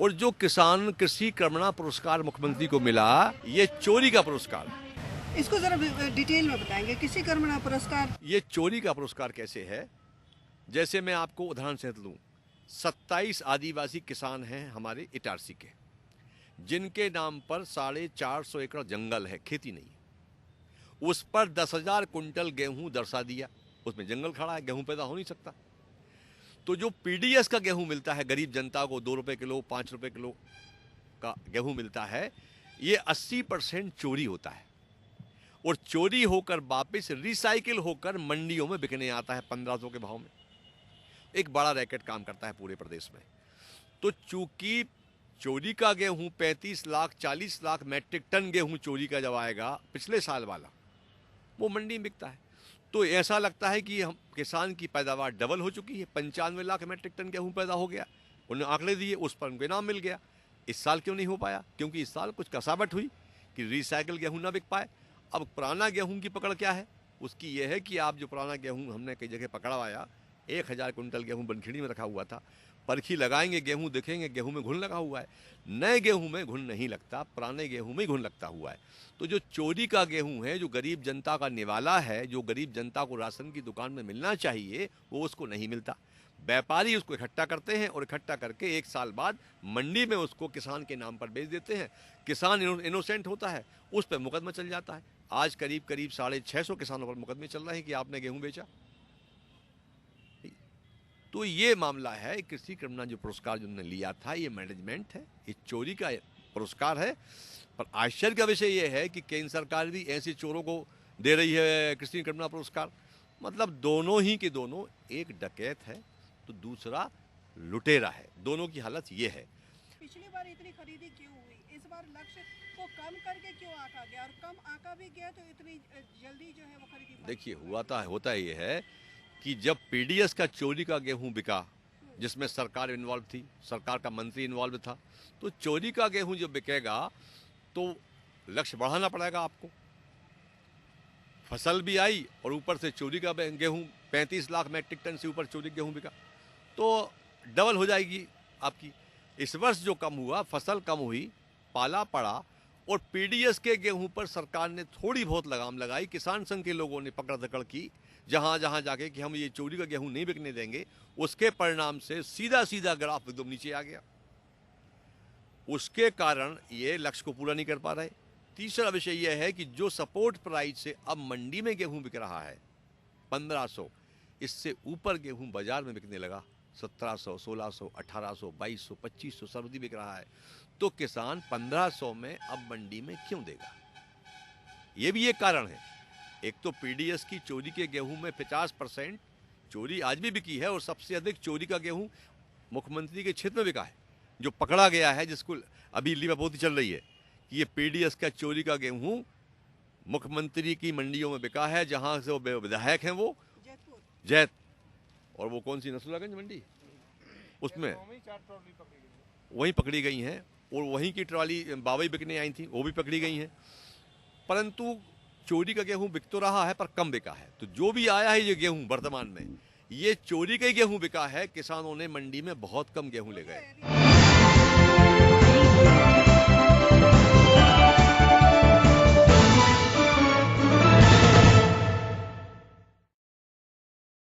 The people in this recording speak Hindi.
और जो किसान कृषि कर्मणा पुरस्कार मुख्यमंत्री को मिला, ये चोरी का पुरस्कार। इसको जरा डिटेल में बताएंगे, कृषि कर्मणा पुरस्कार। ये चोरी का पुरस्कार कैसे है? जैसे मैं आपको उदाहरण सहित लूं, 27 आदिवासी किसान हैं हमारे इटारसी के, जिनके नाम पर 450 एकड़ जंगल है, खेती नहीं है। उस पर 10,000 कुंटल गेहूं दर्शा दिया, उसमें जंगल खड़ा है, गेहूं पैदा हो नहीं सकता। तो जो पीडीएस का गेहूं मिलता है गरीब जनता को, 2 रुपए किलो 5 रुपए किलो का गेहूं मिलता है, ये 80% चोरी होता है और चोरी होकर वापस रिसाइकिल होकर मंडियों में बिकने आता है 1500 के भाव में। एक बड़ा रैकेट काम करता है पूरे प्रदेश में। तो चूंकि चोरी का गेहूं 35 लाख 40 लाख मैट्रिक टन गेहूं चोरी का जब आएगा पिछले साल वाला, वो मंडी में बिकता है, तो ऐसा लगता है कि हम किसान की पैदावार डबल हो चुकी है। 95 लाख मैट्रिक टन गेहूं पैदा हो गया, उन्होंने आंकड़े दिए, उस पर उनको इनाम मिल गया। इस साल क्यों नहीं हो पाया? क्योंकि इस साल कुछ कसावट हुई कि रिसाइकिल गेहूं ना बिक पाए। अब पुराना गेहूं की पकड़ क्या है? उसकी यह है कि आप जो पुराना गेहूं हमने कई जगह पकड़वाया, 1000 कुंटल गेहूं बनखिड़ी में रखा हुआ था, परखी लगाएंगे गेहूं, देखेंगे गेहूं में घुन लगा हुआ है। नए गेहूं में घुन नहीं लगता, पुराने गेहूं में घुन लगता हुआ है। तो जो चोरी का गेहूं है, जो गरीब जनता का निवाला है, जो गरीब जनता को राशन की दुकान में मिलना चाहिए, वो उसको नहीं मिलता। व्यापारी उसको इकट्ठा करते हैं और इकट्ठा करके 1 साल बाद मंडी में उसको किसान के नाम पर बेच देते हैं। किसान इनोसेंट होता है, उस पर मुकदमा चल जाता है। आज करीब 650 किसानों पर मुकदमे चल रहे हैं कि आपने गेहूं बेचा। तो ये मामला है। कृषि कर्मणा जो पुरस्कार जिन्होंने लिया था, ये मैनेजमेंट है, ये चोरी का पुरस्कार है। पर आश्चर्य का विषय ये है कि केंद्र सरकार भी ऐसे चोरों को दे रही है कृषि कर्मणा पुरस्कार। मतलब दोनों ही के दोनों, एक डकैत है तो दूसरा लुटेरा है। दोनों की हालत ये है। पिछली बार इतनी खरीदी क्यों हुई? इस बार लक्ष्य को कम करके क्यों आका गया? और कम आका भी गया तो इतनी जल्दी जो है वो खरीदी। देखिए, होता ये है कि जब पीडीएस का चोरी का गेहूं बिका, जिसमें सरकार इन्वॉल्व थी, सरकार का मंत्री इन्वॉल्व था, तो चोरी का गेहूं जब बिकेगा तो लक्ष्य बढ़ाना पड़ेगा आपको। फसल भी आई और ऊपर से चोरी का गेहूं, 35 लाख मैट्रिक टन से ऊपर चोरी गेहूं बिका, तो डबल हो जाएगी आपकी। इस वर्ष जो कम हुआ, फसल कम हुई, पाला पड़ा और पीडीएस के गेहूं पर सरकार ने थोड़ी बहुत लगाम लगाई। किसान संघ के लोगों ने पकड़ धकड़ की जहां जहां जाके कि हम ये चोरी का गेहूं नहीं बिकने देंगे। उसके परिणाम से सीधा ग्राफ एकदम नीचे आ गया। उसके कारण ये लक्ष्य को पूरा नहीं कर पा रहे। तीसरा विषय यह है कि जो सपोर्ट प्राइस से अब मंडी में गेहूं बिक रहा है 1500, इससे ऊपर गेहूं बाजार में बिकने लगा 1700, 1600, 1800, 2200, 2500 सर्दी बिक रहा है। तो किसान 1500 में अब मंडी में क्यों देगा? ये भी एक कारण है। एक तो पीडीएस की चोरी के गेहूं में 50% चोरी आज भी बिकी है और सबसे अधिक चोरी का गेहूं मुख्यमंत्री के क्षेत्र में बिका है, जो पकड़ा गया है, जिसको अभी लीलापोती चल रही है कि ये पीडीएस का चोरी का गेहूं मुख्यमंत्री की मंडियों में बिका है, जहां से वो विधायक हैं, वो जैत, और वो कौन सी नसरुल्लागंज मंडी, उसमें वहीं पकड़ी गई हैं और वहीं की ट्रॉली बावई बिकने आई थी, वो भी पकड़ी गई हैं। परंतु चोरी का गेहूं बिक तो रहा है पर कम बिका है। तो जो भी आया है ये गेहूं वर्तमान में, ये चोरी का ही गेहूं बिका है। किसानों ने मंडी में बहुत कम गेहूं ले गए।